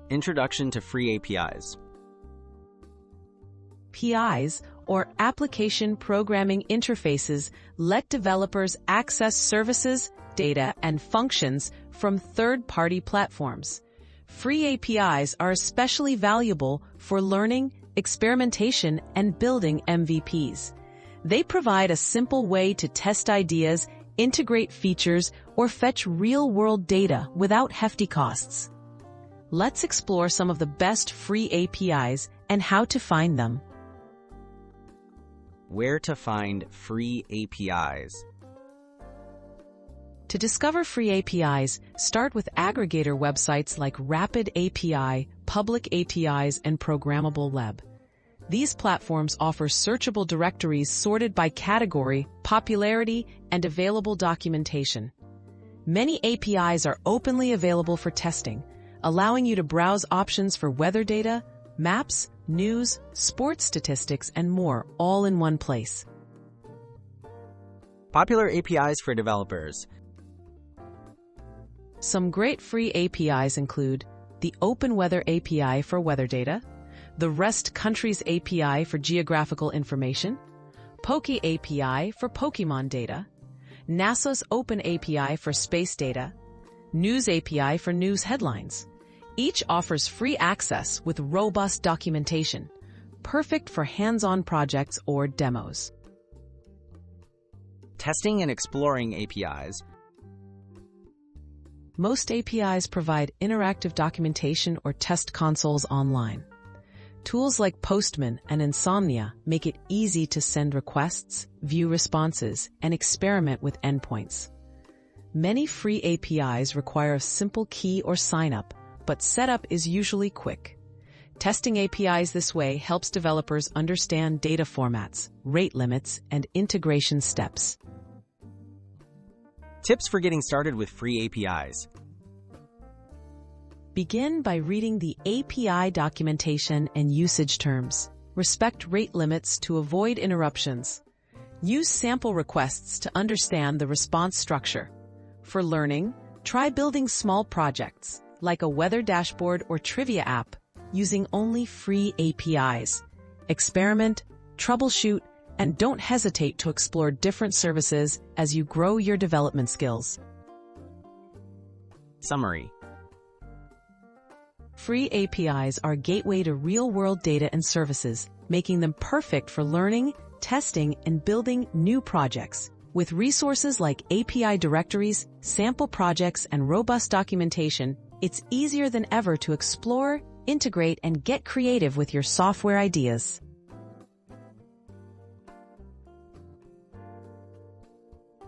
Introduction to free APIs. APIs, or Application Programming Interfaces, let developers access services, data, and functions from third-party platforms. Free APIs are especially valuable for learning, experimentation, and building MVPs. They provide a simple way to test ideas, integrate features, or fetch real-world data without hefty costs. Let's explore some of the best free APIs and how to find them. Where to find free APIs. To discover free APIs, start with aggregator websites like Rapid API, Public APIs, and Programmable Web. These platforms offer searchable directories sorted by category, popularity, and available documentation. Many APIs are openly available for testing, allowing you to browse options for weather data, maps, news, sports statistics, and more, all in one place. Popular APIs for developers. Some great free APIs include the Open Weather API for weather data, the REST Countries API for geographical information, Poke API for Pokemon data, NASA's Open API for space data, News API for news headlines. Each offers free access with robust documentation, perfect for hands-on projects or demos. Testing and exploring APIs. Most APIs provide interactive documentation or test consoles online. Tools like Postman and Insomnia make it easy to send requests, view responses, and experiment with endpoints. Many free APIs require a simple key or sign-up, but setup is usually quick. Testing APIs this way helps developers understand data formats, rate limits, and integration steps. Tips for getting started with free APIs. Begin by reading the API documentation and usage terms. Respect rate limits to avoid interruptions. Use sample requests to understand the response structure. For learning, try building small projects, like a weather dashboard or trivia app, using only free APIs. Experiment, troubleshoot, and don't hesitate to explore different services as you grow your development skills. Summary. Free APIs are a gateway to real-world data and services, making them perfect for learning, testing, and building new projects. With resources like API directories, sample projects, and robust documentation, it's easier than ever to explore, integrate, and get creative with your software ideas.